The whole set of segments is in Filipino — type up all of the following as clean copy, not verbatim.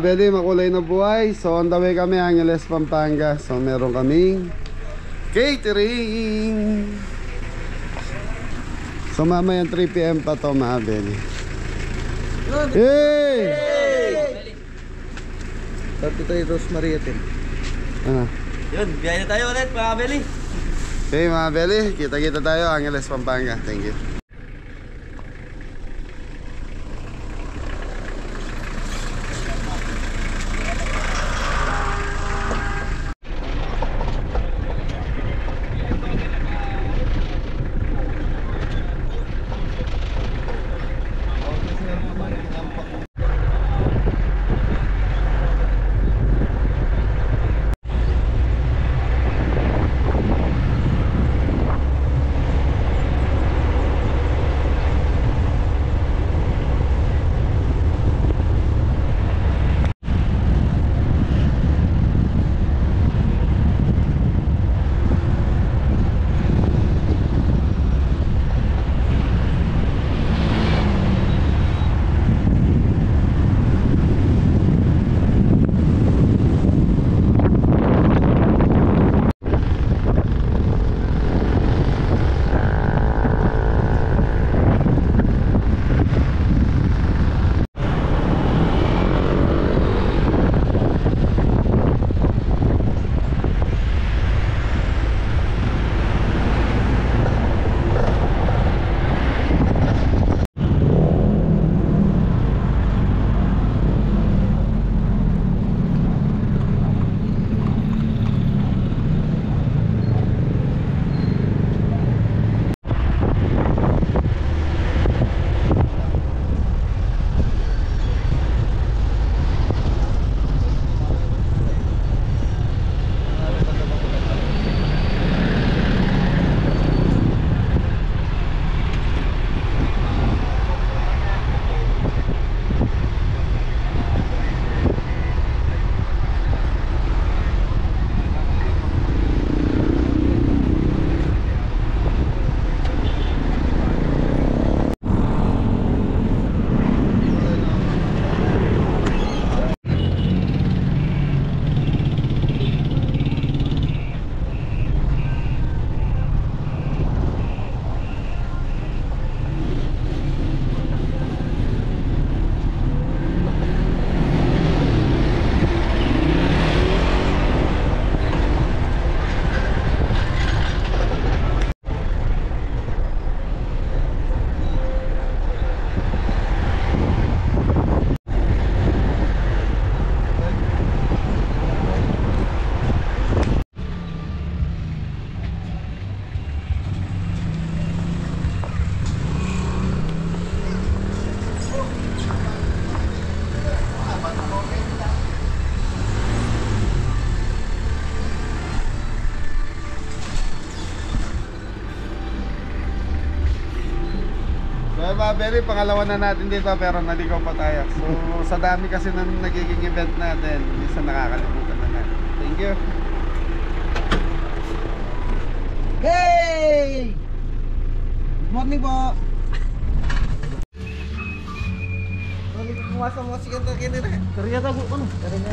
Beli, makulay na buhay. So on the way kami, Angeles, Pampanga. So meron kaming catering. So mamayang 3 PM pa to, mga Beli. Hey! Sabi tayo Rosemary atin. Ano? Yun, biyahe na tayo ulit mga Beli. Okay mga Beli, kita-kita tayo, Angeles, Pampanga. Thank you. Mga Beli, pangalawa na natin dito pero naligaw pa tayo. So sa dami kasi ng nagiging event natin, minsan nakakalimutan na natin. Thank you. Hey! Good morning po. Pumasok mo si kanto kinira. Kariya ta po ano? Kariya.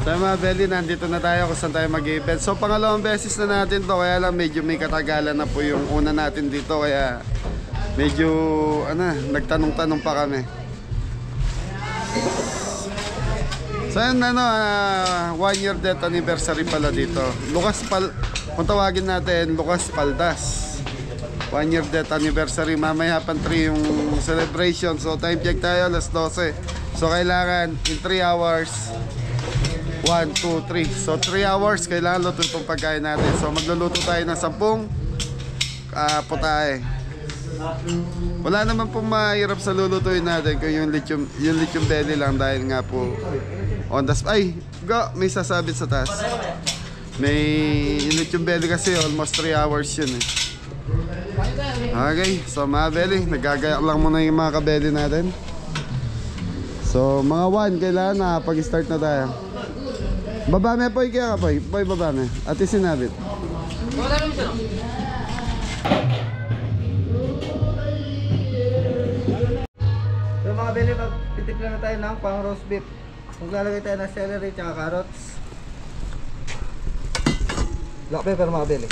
So mga Beli, nandito na tayo kung saan tayo mag-event. So pangalawang beses na natin to, kaya lang medyo may katagalan na po yung una natin dito. Kaya medyo nagtanong-tanong pa kami. So yun, 1 year death anniversary pala dito. Kung tawagin natin, Lucas Paldas. 1 year death anniversary. Mamaya pan 3 yung celebration. So time check tayo, alas 12. So kailangan in 3 hours 1, 2, 3. So 3 hours kailangan luto itong pagkain natin. So magluluto tayo ng 10 putahe. Wala naman pong mahirap sa lulutuin natin kung yung lithium belly lang, dahil nga po on the may sasabit sa taas. May lithium belly kasi almost 3 hours yun eh. Okay, so mga belly, nagagayak lang muna yung mga kabelly natin. So mga 1 kailangan na pag-start na tayo. Baba me poy kaya ka poy. Poy baba me. Ati sinabit. Wala naman siya, no? So mga beli, magtitimpla na tayo ng pang roast beef. Maglalagay tayo ng celery at carrots. Black pepper mga beli.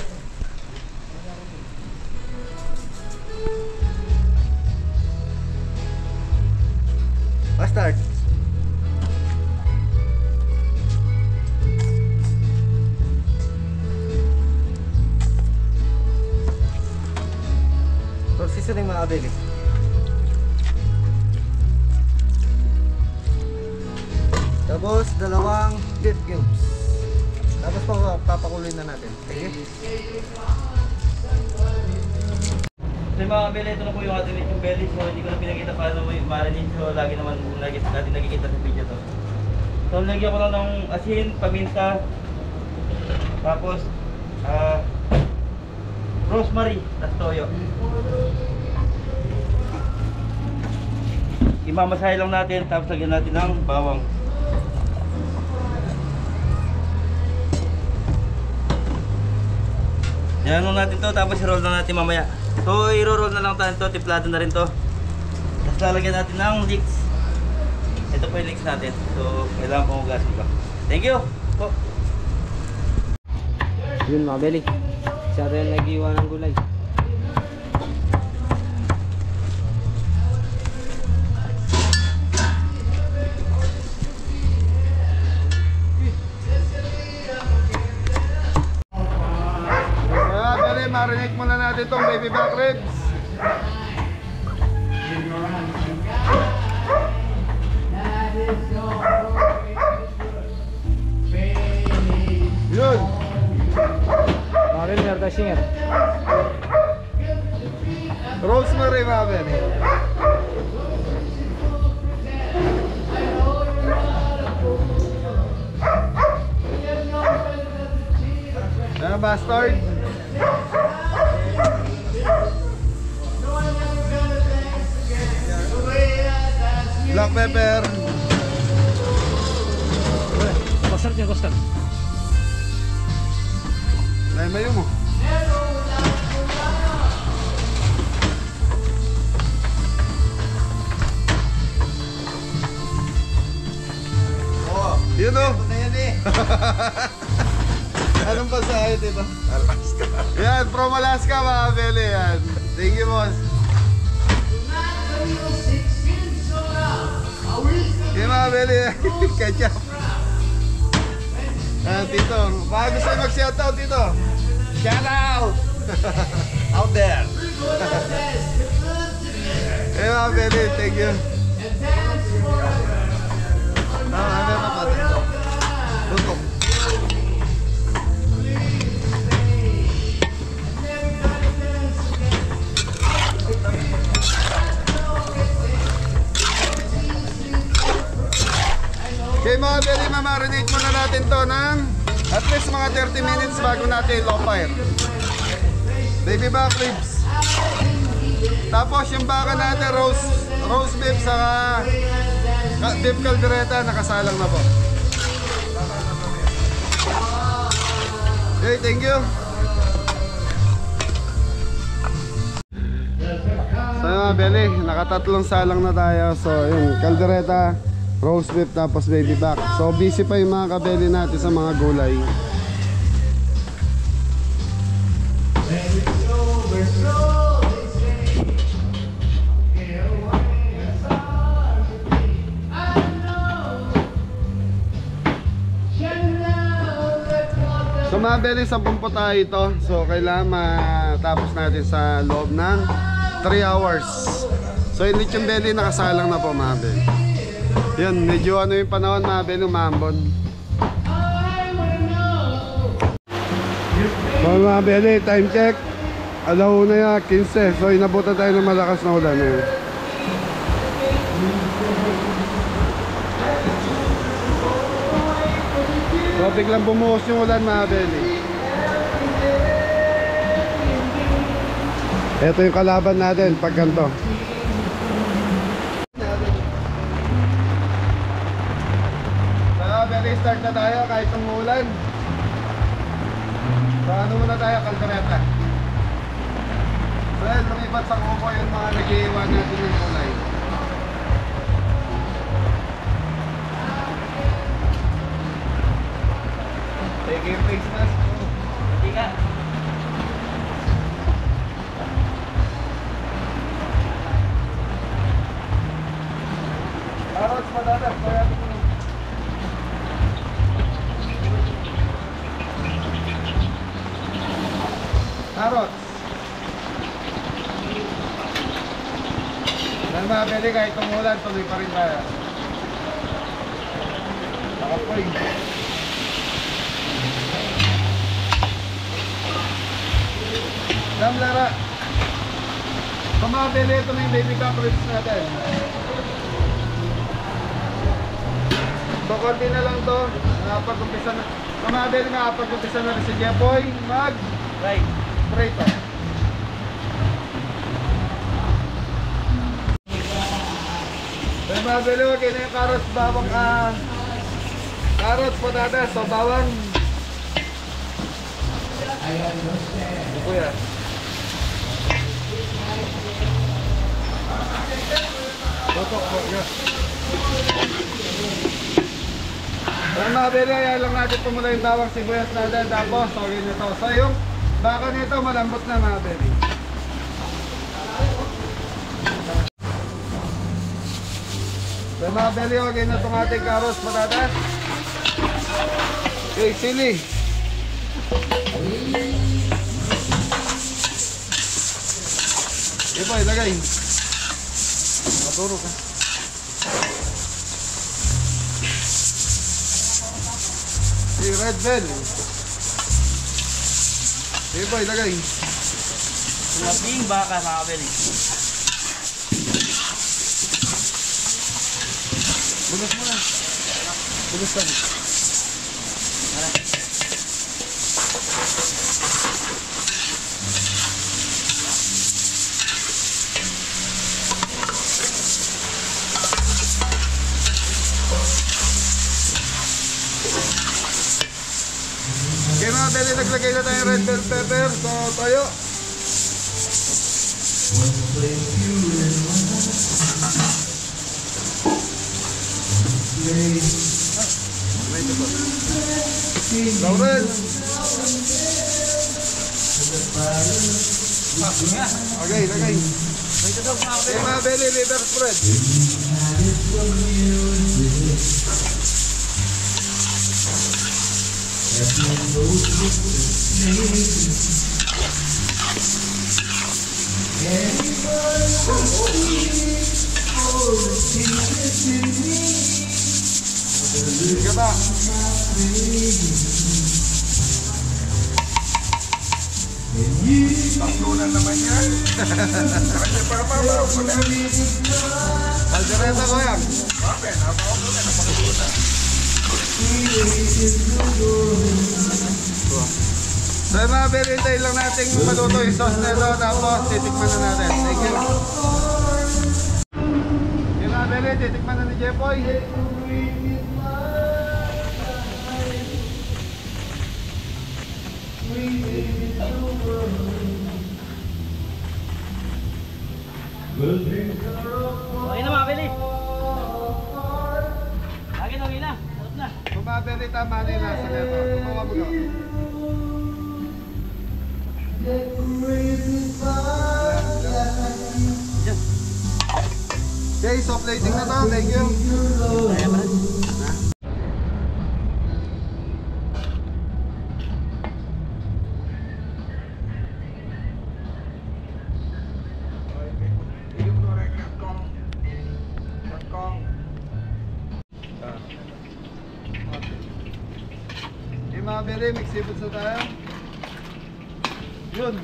Mustard. So seasoning mga beli. Tapos dalawang beef cubes. Tapos papakuloy na natin. Sige. So mga belly, ito na po yung ating yung belly. So hindi ko na pinakita paano mo yung marinade. So lagi naman natin nakikita sa video to. So lagyan ko lang ng asin, paminta. Tapos rosemary, tas toyo. Imamasahe lang natin, tapos lagyan natin ng bawang. Yan natin to, tapos i-roll na natin mamaya. So i-roll na lang tayo to, tiplado na rin to. Tapos lalagyan natin ng leeks. Ito po yung leeks natin. So kailangan pong hugasin pa. Thank you po. Yun mga beli. Siya rin nag-iwan ng gulay. Marinate muna natin itong baby back ribs. Yun. Marin merda singer. Rosemary maben. Bastard. Black pepper. Custard niya, custard. Mayo mo. Oh, yun o. Anong pasahe dito? Alaska. Yan, from Alaska mga beli yan. Thank you boss. Yan mga beli. Ketchup. Tito, baka gusto yung mag-shoutout dito. Shoutout! Out there. Yan mga beli, thank you. Ano pa pa? Tutok. Okay mga beli, mamarinate muna natin to ng at least mga 30 minutes bago natin low fire. Baby back ribs. Tapos yung baka natin roast beef saka beef caldereta nakasalang na po. Okay, thank you. So mga beli, nakatatlong salang na tayo. So yung caldereta, roast beef tapos baby back. So busy pa yung mga kabeli natin sa mga gulay. So mga beli, 10 po tayo ito. So kailangan matapos natin sa loob ng 3 hours. So yung lechon belly nakasalang na po mga beli. Yan, medyo ano yung panahon mga beli, umambon. So mga beli, time check. Alauna ya, 15. So inabutan tayo ng malakas na ulan ngayon. So biglang bumuhos yung ulan mga beli. Ito yung kalaban natin pag ganito. start na tayo kahit umulan. So ano muna tayo, kaldereta. So yun, lumipat sa kuko yung mga nag-iiwan natin ng kulay. Take your face mask. Hindi ka. Carrots, madadas. Kaya ito po. Carrots. Dahil mabili kahit umulan, tuloy pa rin tayo. Nakapoy. Dam Lara. Kung mabili, ito na yung baby caprits natin. So, konti na lang to. Pag-umpisa na. Kung mabili nga, pag-umpisa na rin si Jepoy. Right. Pray pa. Kung mabili, wag kayo na yung carrots, bawang carrots, patatas, so bawang. Ito kuya. Tutok po, yeah. Kung mabili, ayan lang natin pumula yung bawang sibuyas natin. Tapos, sorry nito. So yung baka nito, malambot na mabili. So mabili, huwag na itong ating carrots, patatas. Okay, sili. Ito, ilagay. Maturo ka. Si Red Bell. Ito, ilagay. Labing baka mga kabili. Bulos mo na. Bulos ka. Okay mga beli, naglagay na tayong red bell pepper. So, toyo. Laurel. Okay, lagay. Okay mga beli, liver spread. Sige ba? Taklunan naman yan. Kanya para mabaw ko na. Kaldereta ko yan. Bakit? Nabaw ko na. Napakulunan. So mga berintay lang natin maluto yung sauce nito. Tapos titikman na natin. Thank you. Yung mga berintay, titikman na ni Jepoy. Okay na mga kabili. Lagi na, okay na. Sarap na. Kung mga berintay, tama na yung nasa nito. Kumawa mo ka. Okay, so plating na to. Thank you. Kaya ba? Yung mga bere, mix seafood sa tayo. Yun.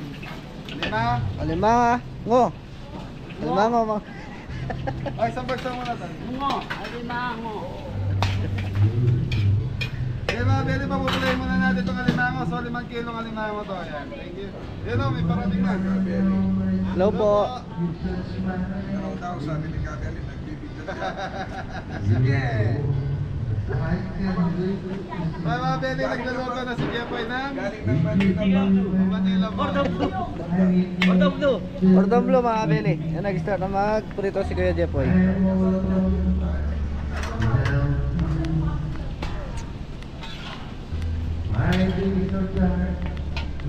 Lima. Alimango. Ngo. Alimango mga. Ay, isang bagsa muna tayo. Mungo. Alimango. Okay mga bere, papupulay muna natin itong alimango. So 5 kilong alimango to. Ayan, thank you. Yun o, may parating na. Hello po. Ikaw daw, sabi ni Kakali, nagbibigyan. Sige. Mga Benny, nagluluto na si Jepoy ng Manila po. Cordon bleu mga kabili. Yan, nag-start na mag-prito si Kuya Jepoy.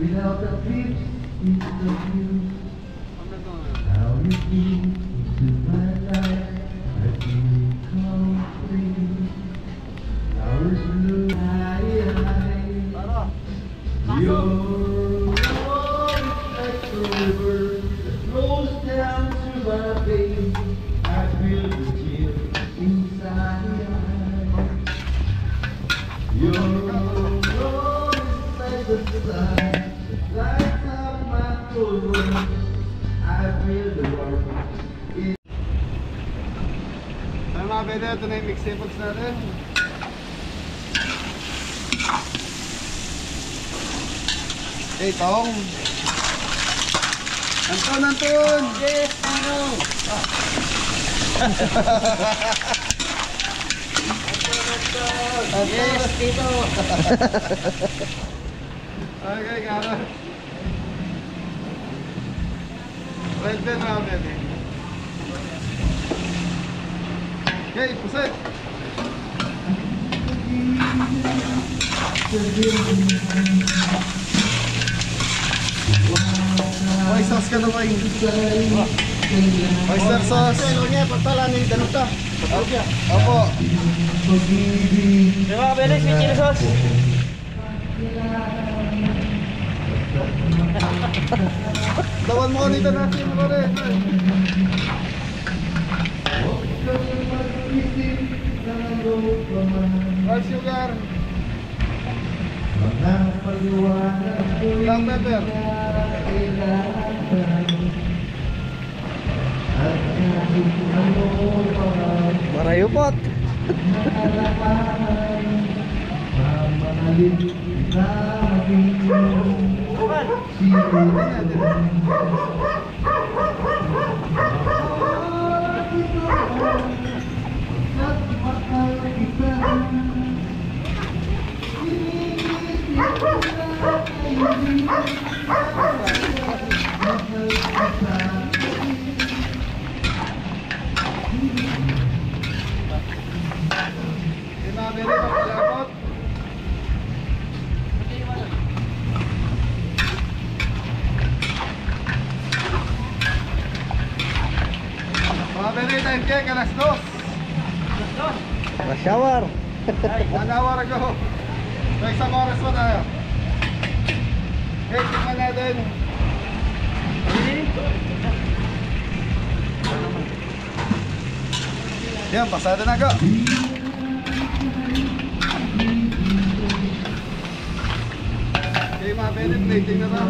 Without the peace, it's the view. How you feel into my life, I feel complete. Now it's blue, your love like a river that flows down to my veins. I feel the chill inside your eyes. Your love is like the sun. Lights up my whole world. I feel the warmth. Ay mga Benny, ito na yung mix foods natin. Okay, Tong. Anton! Yes, ano? Yes, Tito. Okay, gano'n. Red pen mga Benny. Okay, pusit. May sauce ka na ba yung oyster sauce? Ano niya, pagpala ni Danuta. Opo. May mga belis, may chili sauce. Tawan mo kanita natin mo rin. Rice sugar. Black pepper. Marayupot. Tinabili pa palapot. Mga Benny, time check, alas 2. Ma-shower. 1 hour ago. So, isang oras pa tayo. Okay, tingnan natin. Yan, pasada na ako. Okay, mga Benny, plating na ba?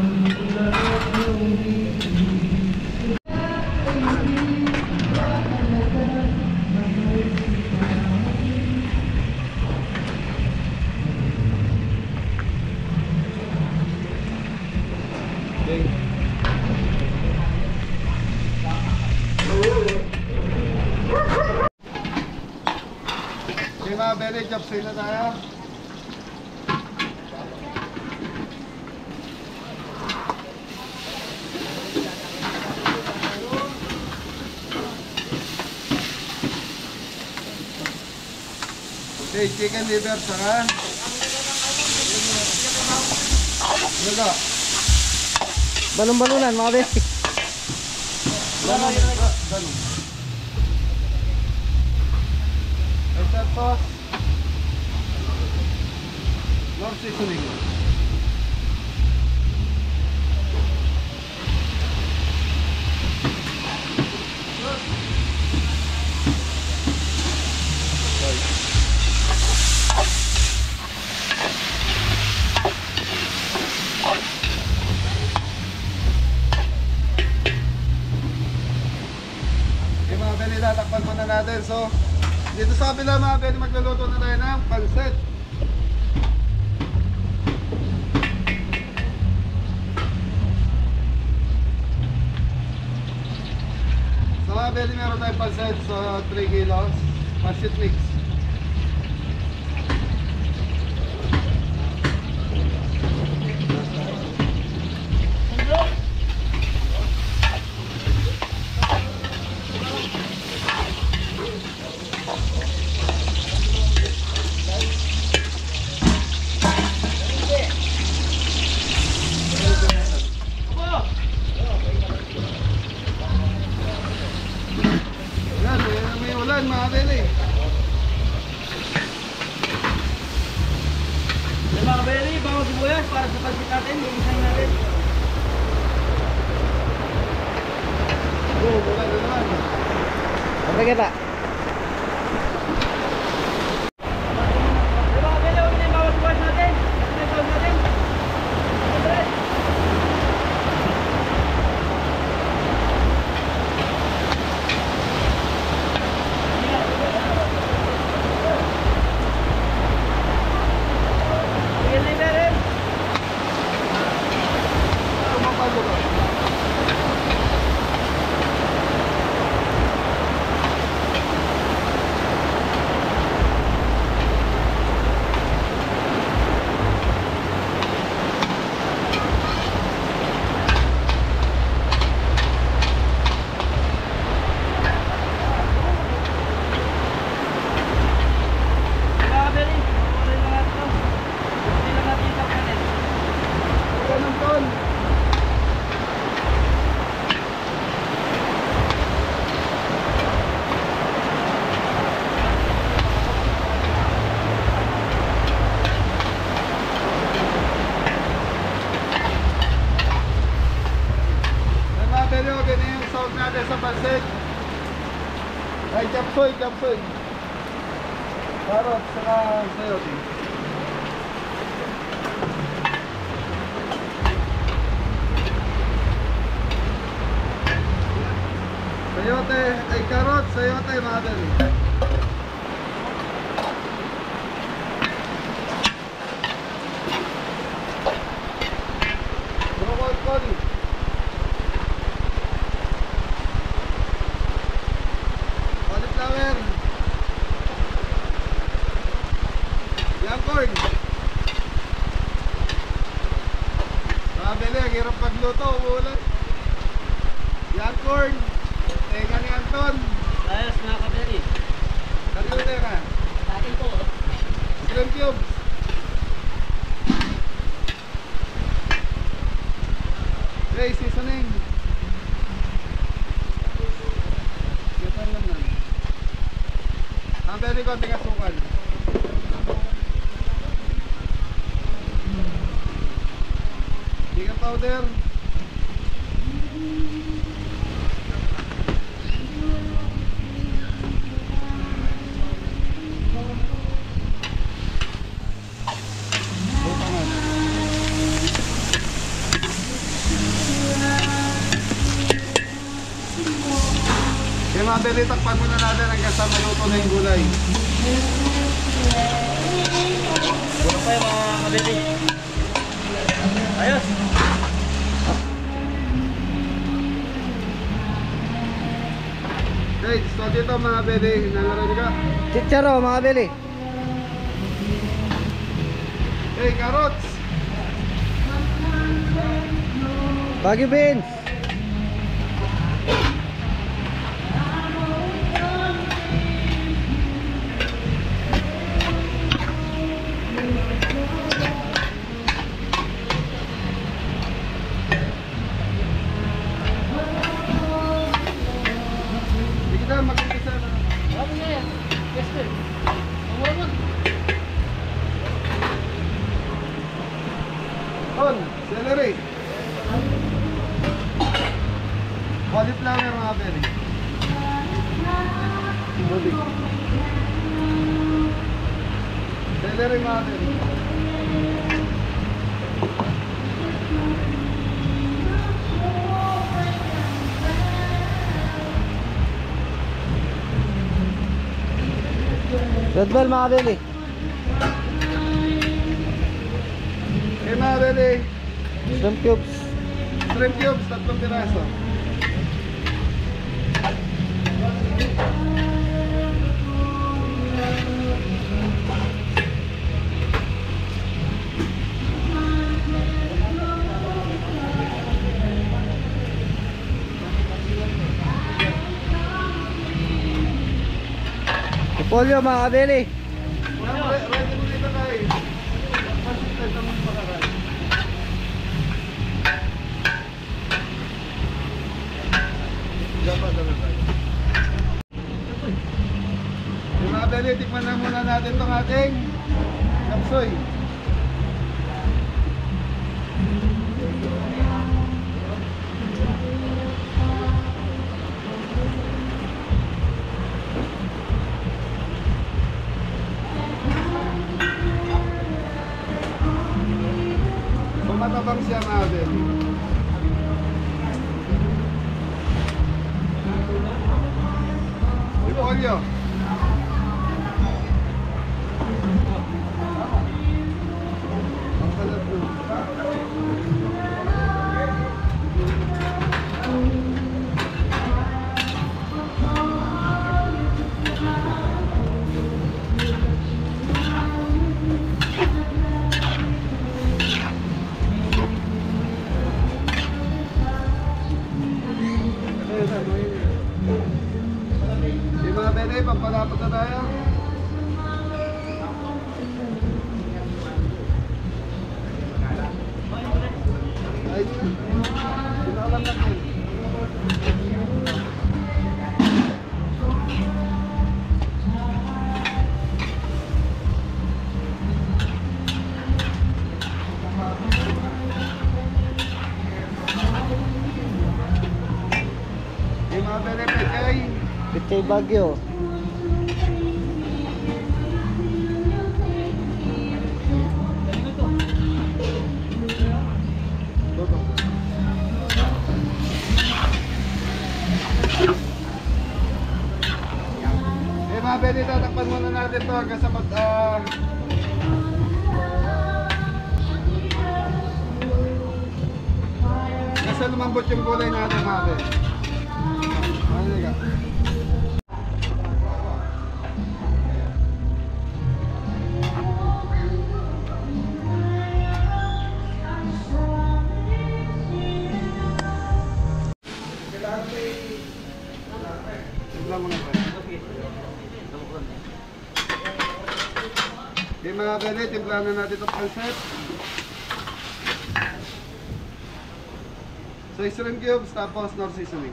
Okay. Okay mga Benny, chopsay na tayo. Okay, chicken liver saka ano ka? Balon-balunan mga besi. Ganun. Oyster sauce. Nor seasoning. Tatakpan muna natin. So, dito sa kabila mga Benny, magluluto na tayo ng pansit. So mga Benny, meron tayong pansit. So, 3 kilos. Pansit mix. Pansitan mga beli. Yung mga belly, bawang sibuyas para sa pansit natin, iisahin natin. Wala na naman. Apa kita? Yung mga belly, huwag na yung bawang sibuyas natin. Ito yung bawang natin. Ito. Tumapalo ka. Ganun tol. Mga beli, okay na yung sound natin sa pansit. Ay, kapsoy, kapsoy. Karot, saka sayote. Sayote, ay karot, sayote mga beli. Broccoli. Cauliflower. Young corn. Mga beli, ang hirap pagluto, umuulan. Young corn. Tenga ni Anton. Ayos mga kabeli. Kanino tenga? Atin po. Shrimp cubes. Okay, seasoning. Ito lang na. Ang beli ko, tinga sukal. Chicken powder. Yung mga beli, takpan muna natin hanggang sa maluto na yung gulay. Bulo pa yung mga kabeli. Ayos. Okay, so dito mga beli, nalaro ka. Chicharo mga beli. Hey, carrots! Bagyo beans. Sige na, mag-umpisa na. On, celery. Cauliflower mga beli. Budi. Celery mga beli. Red bell mga beli. Okay mga beli. Shrimp cubes. Shrimp cubes, 3 piraso. Polyo mga beli. Ready mo dito tayo. Pasit tayo sa mga makakain. Dapat tayo. Beli, tikman na muna natin itong ating kapsoy. Matabang siya mga Beli. Repolyo. Ang salat mo. Di mga Beli, pampalapot na tayo. Ay, sinakalan natin. Di mga Beli, pechay. Pichay Bagyo. Mga Beli, tatakpan muna natin to hanggang sa nasa lumambot yung gulay natin mga Beli. Halika. Tignan mo na tayo. Okay mga Beli, timplahan na natin itong pancit. So, shrimp cubes, tapos nor seasoning.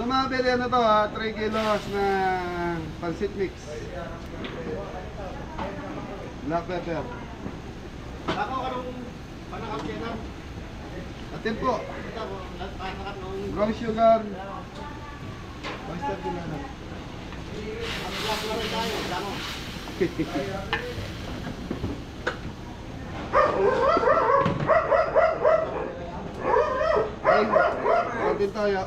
So mga Beli, ano to ha? 3 kilos na pancit mix. Black pepper. Ako karong panakap yan na. Atin po. Panakap nung Brown sugar. Oyster dinana. black na rin tayo. Damo. Ay, atin tayo.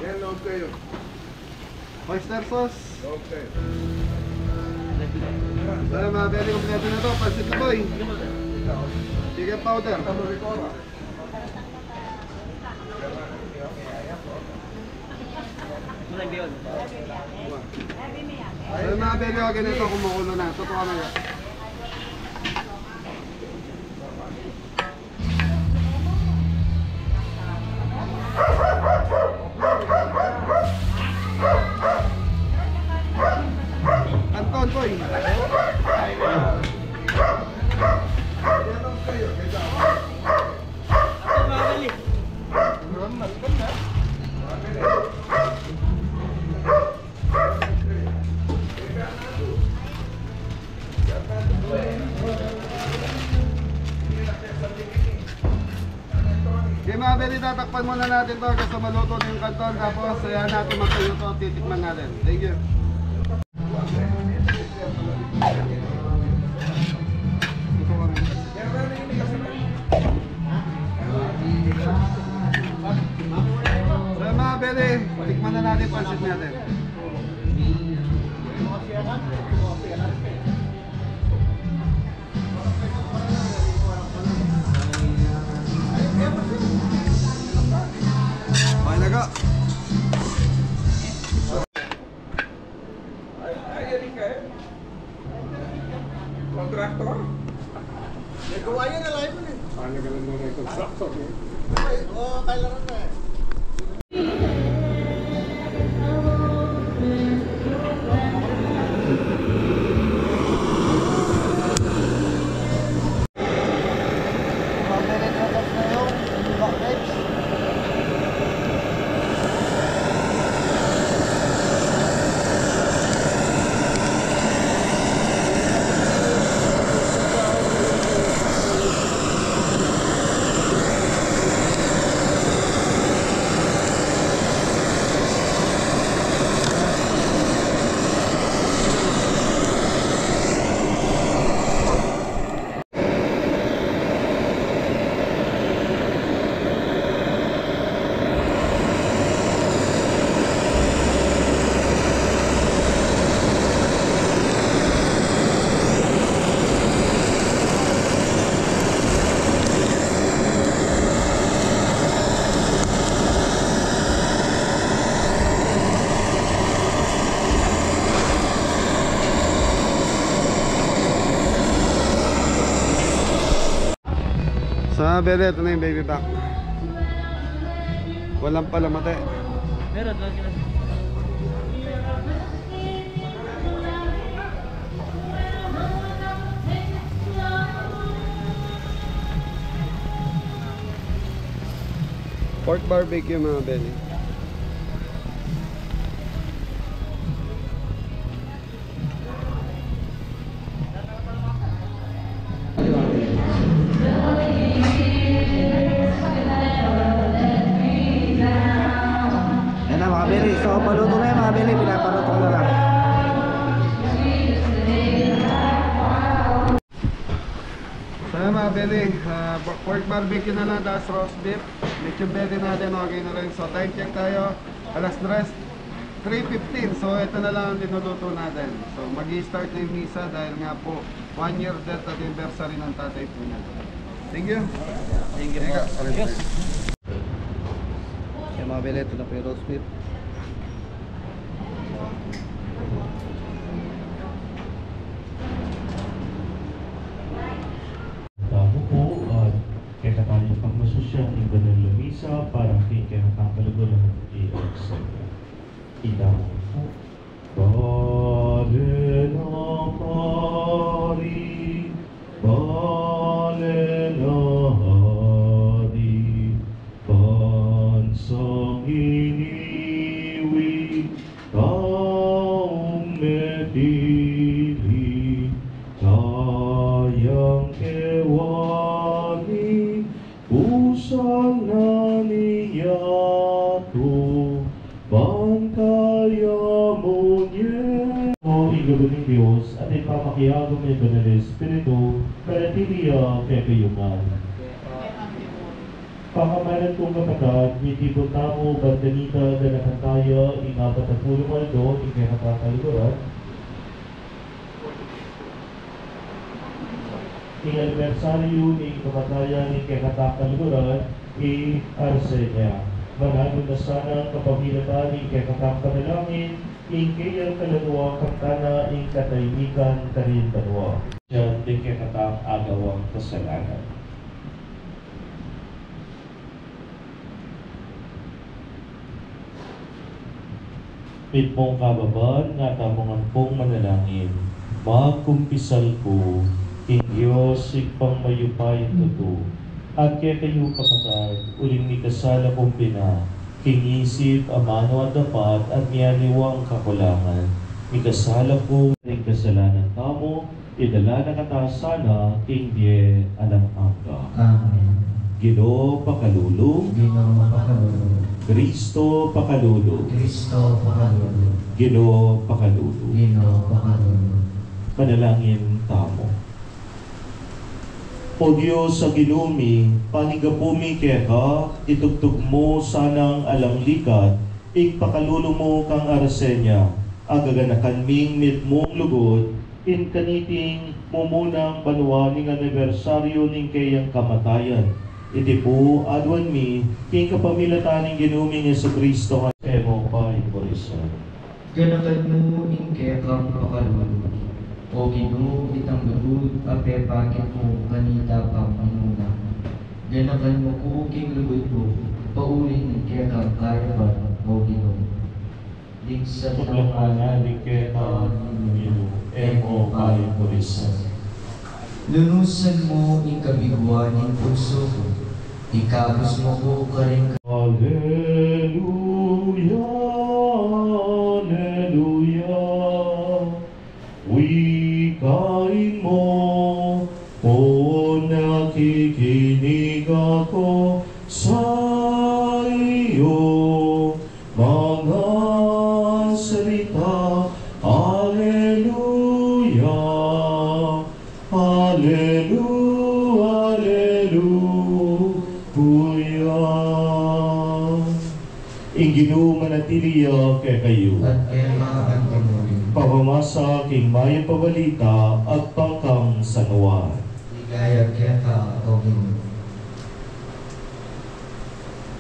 Yan, load kayo. Oyster sauce. Okay. Dahil mga Beli, kompleto na to. Pancit na boy. Chicken powder. Dahil mga Beli, wag ganito kumukulo na. Totoo na yan. Anton, boy. Okay mga Beli, tatakpan muna natin to hanggang sa maluto na yung kanton, tapos ayan natin magtuyo to, titikman natin. Thank you. So mga Beli, tikman na natin pancit natin. Okay na ka. Kontraktor? Nagawa yan na live mo eh. Paano ka lang muna yung kontraktor? Oo, kailangan na eh. Mabilit na yung So mga bele, ito na yung baby back. Walang palamate. Meron, lagi na. Pork barbecue mga bele. Yan na mga beli. So paluto na yan mga beli. Pinapaluto ko na lang. So yan mga bele, pork barbecue na lang, tapos roast beef. Lechon belly natin, okay na rin. So time check tayo, alas 3:15. So ito na lang ang dinuluto natin. So mag-i-start na yung misa dahil nga po 1 year death anniversary ng tatay po niya. Thank you. Thank you Teka, po. yes. Yan mga beli. Ito na po yung roast beef. Tamo po at kaya tayo pagmasusya ng banal na misa para kaya nakakalago ng i-exo. Idamo po. Bale na pari, bale na hari, bansang iniwi, taong medili, sayang kewani, pusang naniyato, bankaya mo niya. O igabaling Diyos at ipapakiyagom niya banal na Espiritu para tiliya kaya kayuman. Pakamalan kong kapatid, hindi po tamo bandanita na nakantaya ingapat at pulo maldo, ikay nakakaluguran. Ing-anibersaryo ng kamatayan ng kay nakakaluguran, i-arsenya. Manalo na sana kapamilatan ng kay nakakapanalangin, ing kaya kalanuwa kantana ing katahimikan karin tanwa. Diyan din kay agawang kasalanan. Mit mong kababan, nga tamongan pong manalangin, magkumpisal ko, ing Diyos ikpang mayupay tuto, at kaya kayo kapatid, uling ni kasala kong pina, king isip, amano at dapat, at miyaliwang kakulangan, ni kasala ko, ring kasalanan tamo, idala na katasana, king die alang amda. Amen. Ginoo pakalulong, Ginoo pakalulong. Kristo pakalulong, Kristo pakalulong. Ginoo pakalulong. Ginoo pakalulong. Panalangin tamo. O Diyos sa ginumi, panigapumi keka, itugtog mo sanang alang likat, ikpakalulong mo kang arasenya, agaganakan ming mitmong lugod, in kaniting mumunang banwa ning anibersaryo ning kayang kamatayan. Iti po, adwan mi, king kapamilatan ng ginuming Yesu Kristo nga emo pa imporisan. Ganakan mo ingke kang pakalulong. O Ginoo itang lugod, ape bakit mo kanita pang panuna. Ganakan mo ko king lugod mo, pauling ingke kang karaban, o Ginoo. Digsa Tuklang ana ni keta, emo pa imporisan. Lunusan mo ikabiguan ng puso ko, ikabos mo ko karing Alleluia, Alleluia. Wikain mo, o nakikinig ako sa iyo, mga salita. Alleluia, Alleluia, Alleluia. Ing Ginoo manatiliya kay kayo. at ema ang tinuri. Pamamasa king mayang pabalita at pangkang sanwa. Ligaya kita, o Ginoo.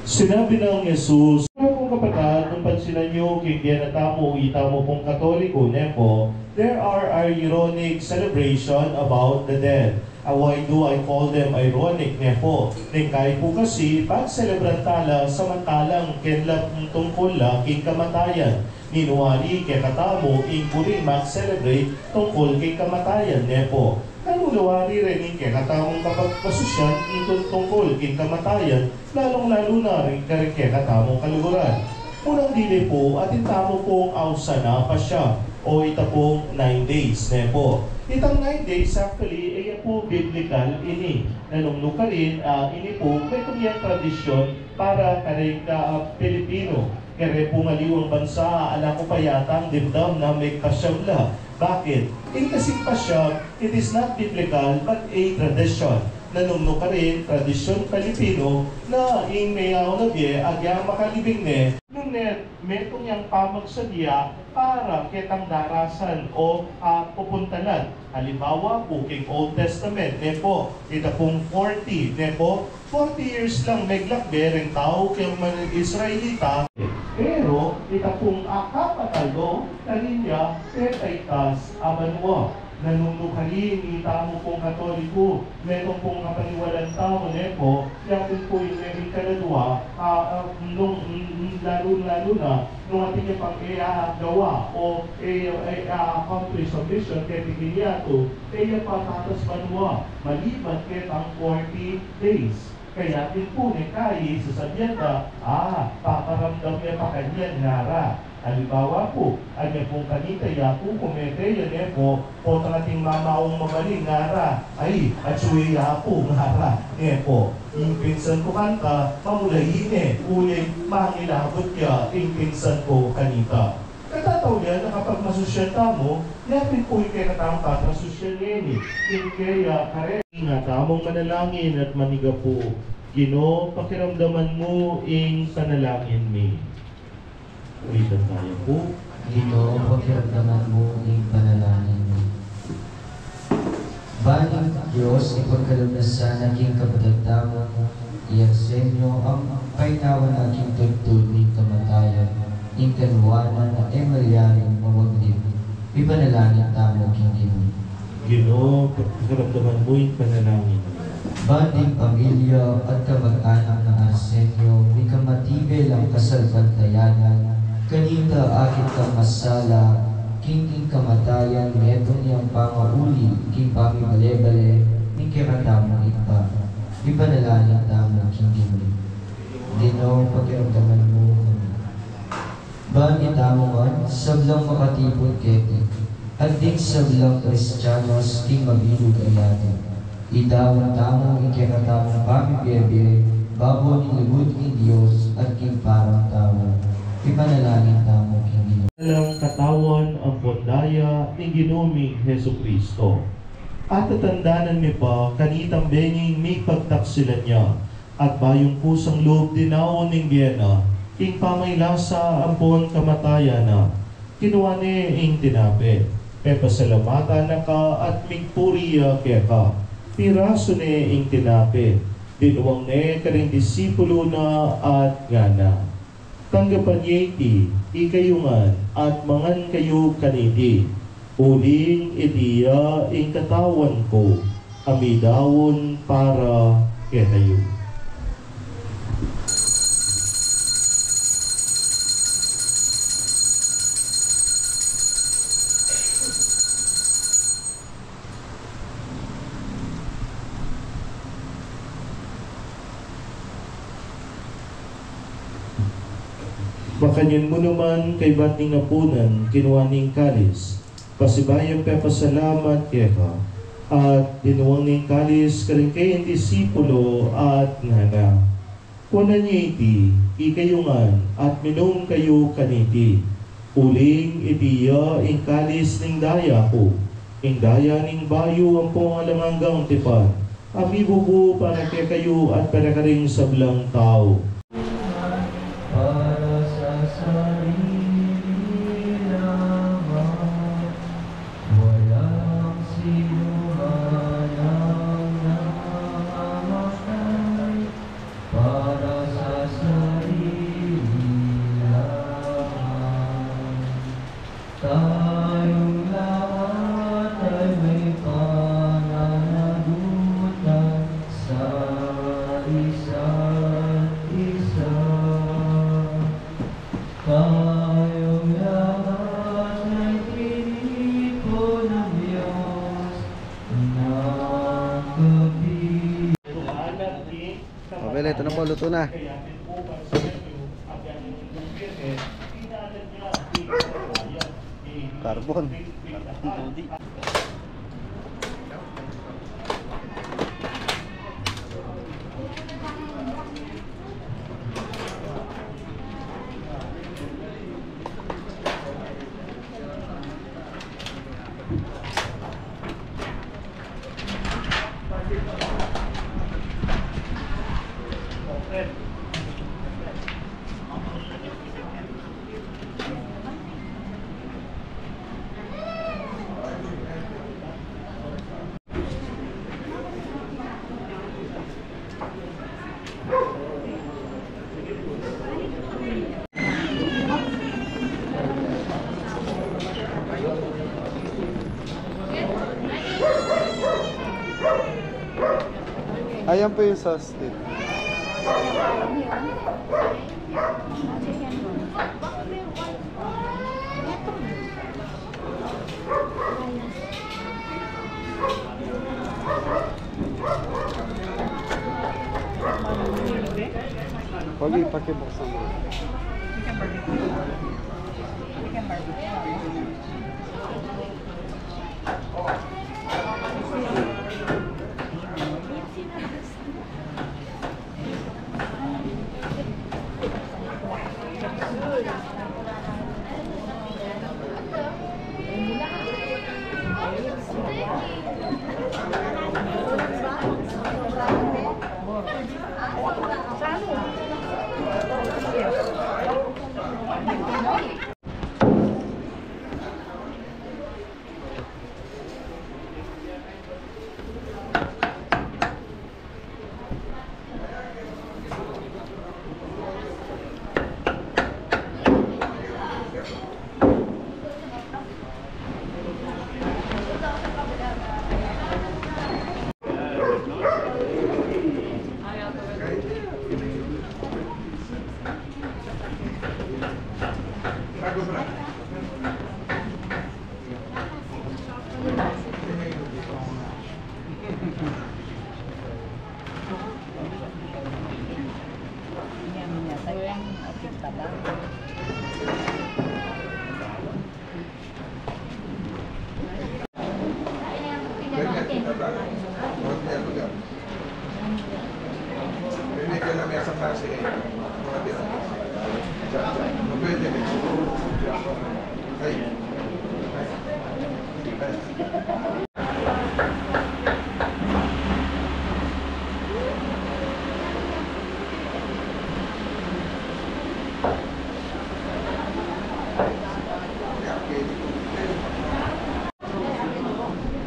Sinabi ng Jesus, kung kapatid, nung pansinan nyo, king diyan na tamo, itamo pong katoliko, nepo, there are ironic celebration about the dead. Why do I call them ironic? Nepo, nengkay po kasi pag-celebran tala samantalang kenlap tungkol la king kamatayan. Ninuwari kay katamo ing kuring mag-celebrate tungkol kay kamatayan. Nepo, kanulawari rin kay katamong kapag pasusyan itong tungkol king kamatayan, lalong-lalo na rin kay katamong kaluguran. Unang dili po at itamo pong ausana pa siya o ita pong 9 days. Nepo, itang 9 days actually ay po biblical ini. Nanungnuka rin ini po may kumiyang tradisyon para karing Pilipino. Kaya po ngaliwang bansa, alam ko pa yata ang dimdam na may kasyam la. Bakit? Kasing pasyam, it is not biblical but a tradition. Nanungnuka rin, tradisyon Pilipino na in may nabi, agya makalibing nung metong yung pamagsadya para kitang darasan o pupuntanan. Halimbawa po, king Old Testament, nepo, ito pong 40, nepo, 40 years lang may glakbering tao kayong mga Israelita. Pero, ito pong kapatalo, kaninya, petaitas, abanwa. Nanunukhalin, itamo pong Katoliko, meron pong kapaniwalang tao, nepo, yakin po yung naging kaladwa, lalo na, nung ating yung pag-gawa o accomplish of mission, kaya tigilyato, kaya patatas banwa, maliban kitang 40 days. Kaya din po ni Kai sa sabyenta, paparamdam niya pa kanya ngara. Halimbawa po, anya pong kanita ya po kumete yan po, po tangating mamaong mabaling ngara, ay, at suwiya po ngara, po. Yung pinsan ko kanta, mamulayin ulit, mangilabot ya, yung pinsan ko kanita. Katataw niya na kapag masusyanta mo, yapin po yung kaya katang patrasusyan niya yung kaya kare. Nga tamong manalangin at maniga po, Ginoo, pakiramdaman mo ing panalangin mi. Ulitan tayo po. Ginoo, pakiramdaman mo ing panalangin mo. Baling Diyos, ipagkalugnasan aking kapatagtamang iarsenyo ang painawan aking tugtog ng kamatayan, ing kanuwanan na emalyaring mawaglit. Ipanalangin tamo king Ginoo. Ginoo, pakiramdaman mo ing panalangin. Banding pamilya at kamag-anak ng Arsenio, ni kamatibel ang kasalbantayanan, kanita akit kang masala, king kamatayan, metong niyang pangauli, king pamibale-bale, ni kiratamo ipa. Ipanalangin tamo king Ginoo. Ginoo, pakiramdaman mo kami. Banding tamo man, sablang makatipon kete, at di sablang Kristyanos, king mabilog ayatin. Idawang tamo ikinatamo kami biyebe, babo ni lubod ni Diyos at king parang tao. Ipanalangin tamo king Ginoo. Alang katawan ang pondaya ni Ginoming Heso Kristo. At tatandanan mi pa kanitang bening may pagtaksilan niya at bayong pusang loob dinaon ng Viena, ing pamaylasa ang pon kamatayan na kinuha ni ing tinape. Pepasalamatan na ka at migpuriya kaya ka. Piraso ne ing tinape, dinuwang ne karing disipulo na at ngana. Tanggapan niya iti, ikayungan at mangan kayo kaniti. Uling idiya ing katawan ko, amidawon para ketayo. Makanyan mo naman kay bating napunan, kinuwaning kalis, pasibayang papasalamat keka, at dinuwang ning kalis karing kayang disipulo at ngana. Kunan niya iti, ikayungan, at minom kayo kaniti. Uling itiya ing kalis ning daya ko, ing daya ning bayo ang pangalamanggang tipan. Amibubo para kay kayo at para karing sablang tao. Tayong lahat ay may pananagutan. Bele, ito na po, luto na. Carbon. Ayan po yung sauce dito. Huwag ipakibuksan mo.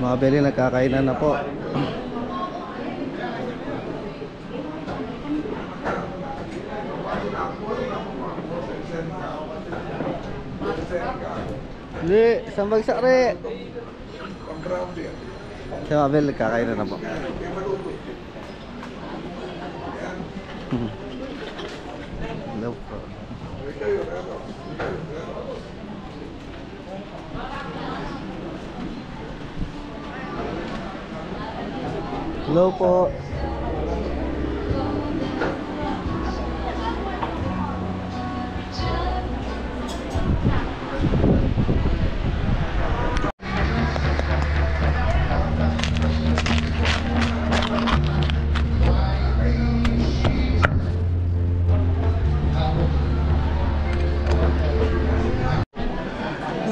Mga beli, nagkakainan na po. Hindi, isang bagsak re. Si mga beli, nagkakainan na po. Hello po. Hello po.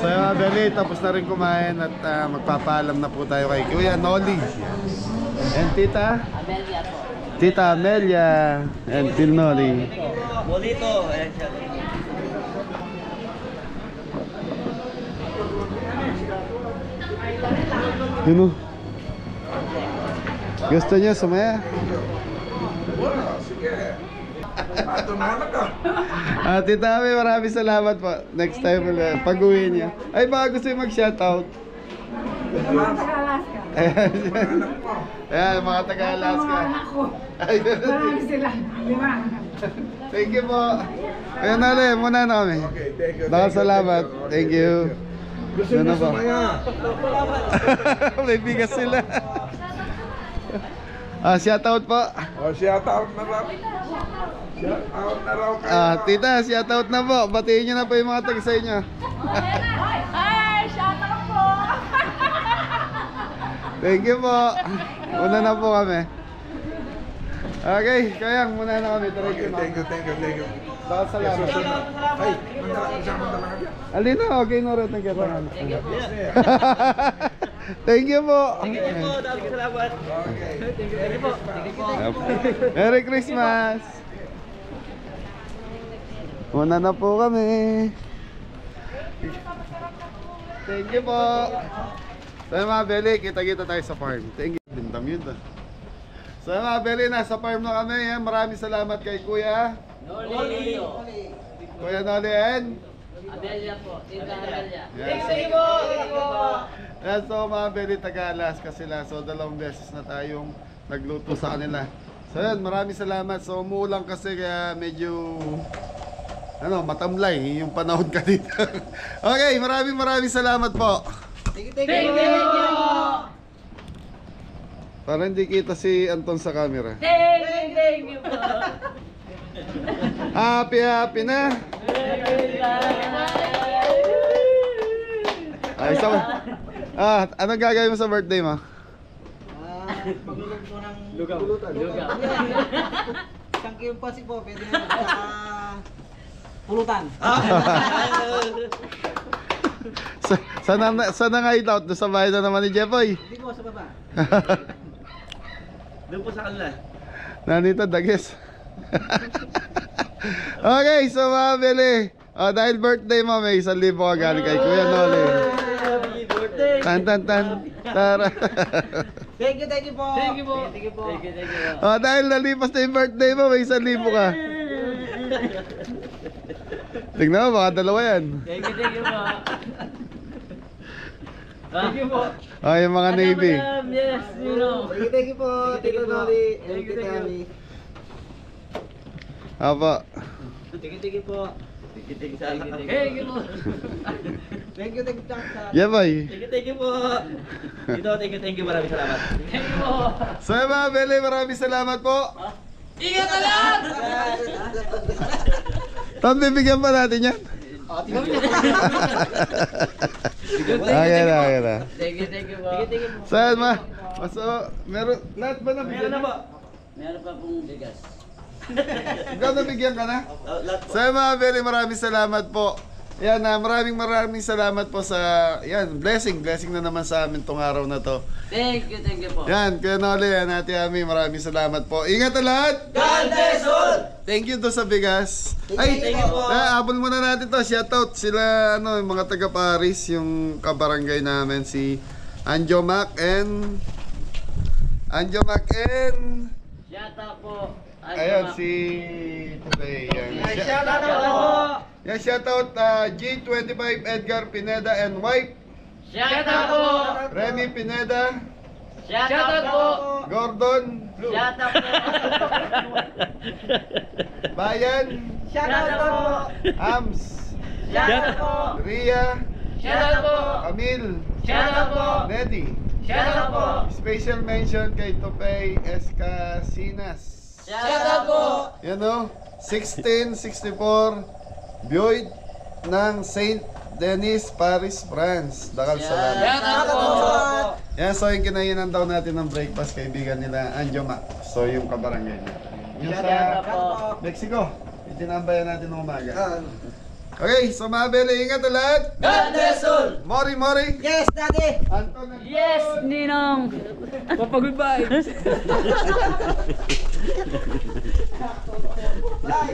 So mga beli, tapos na rin kumain at magpapaalam na po tayo kay Kuya Noli. And Tita? Amelia po. Tita Amelia and Tito Noli. Bolito. Ayan siya. Yun o. Gusto niyo sumaya? Tita Ame, maraming salamat po. Next time ulit, pag-uwi niya. Ay, baka gusto niyo mag-shoutout. Ayan, ayan, mga taga-Alaska. Marami sila. Lima. Thank you po. Ayan na rin, muna na kami. Salamat. Thank you. Gusto niyo sumaya. May bigas sila. Shout out po. O, shout out na raw. Shout out na raw kayo. Tita, shout out na po. Batiin niyo na po yung mga taga sa inyo. Ay, shout out po. Thank you po. Una na po kami. Okay, kayang muna na kami. Thank you. Salamat. Ay, isang mandala ka dyan. Alina, okay na rin. Thank you. Thank you po. Salamat. Merry Christmas. Muna na po kami. Thank you po. So mga Beli, kita-kita tayo sa farm. Thank you. Bintang yun ah. So mga Beli, nasa farm na kami. Maraming salamat kay Kuya Noli. Kuya Noli and Amelia po. Tita Amelia. Yes. Thank you po. Yan, so mga Beli, taga-Alaska sila. So 2 beses na tayong nagluto sa kanila. So yan, maraming salamat. So umuulan kasi kaya medyo matamlay yung panahon kanina. Okay, maraming salamat po. Thank you. Para hindi kita si Anton sa camera. Thank you po. Happy na. Ay, so, anong gagawin mo sa birthday mo? Paglulog po ng pulutan. Isang kilo pa si po, pwede na sa pulutan. Sana nga hideout? Doon sa bahay na naman ni Jeffoy. Hindi po, sa baba. Doon po sa kanila. Nandito, dagis. Okay, so mga Beli, dahil birthday mo, may 1,000 ka galing kay Kuya Noli. Happy birthday. Tan. Tara. Thank you po. Thank you po. Dahil nalipas na yung birthday mo, may 1,000 ka. Tignan mo, baka 2 yan. Thank you po. Thank you po. Yung mga Navy. Yes, you know. Thank you po, Tito Noli. And Tito Ami. Apa. Thank you po. Thank you po. Thank you, Jeffoy. Thank you po. Thank you. Maraming salamat. Thank you po. So mga Beli, maraming salamat po. Ingat ka lang! Tom, bibigyan pa natin yan. Okay na. Thank you po. Saan ma? So, meron, lahat ba nabigyan? Meron na po. Meron pa pong bigas. Ikaw nabigyan ka na? So mga Beli, maraming salamat po. Yan, maraming salamat po sa, yan, blessing na naman sa amin tong araw na to. Thank you po. Yan, Kuya Noli, yan, Ate Ami, maraming salamat po. Ingat na lahat! God bless all! Thank you to sa bigas. Thank you po. Abol muna natin to. Shoutout sila, yung mga taga Paris, yung kabarangay namin, si Anjo Mac and Shout out po. ayun, si Tupay. Shout out po! Yan, shoutout G25 Edgar Pineda and wife, Shout out po. Remy Pineda, Shout out po. Gordon, Shout out po. Bayan, Shout out po. Ams, Shout out po. Ria, Shout out po. Camille, Shout out po. Neddy. Shout out po. Special mention kay Tupay Escasinas. Shout out po. Yan o, 1664 Bioid ng Saint Denis, Paris, France. Dakal salamat. Shout out po. Yan, so yung kinainan daw natin ng breakfast, kaibigan nila Anjo Mac. So yung kabarangay niya. Yung Shout sa out po. Mexico, itinambayan natin ng umaga. Okay, so mga Beli, ingat na lahat. God bless all! Mori! Yes, Daddy. Anton and Yes, Ninong. Papa-goodbye. Bye.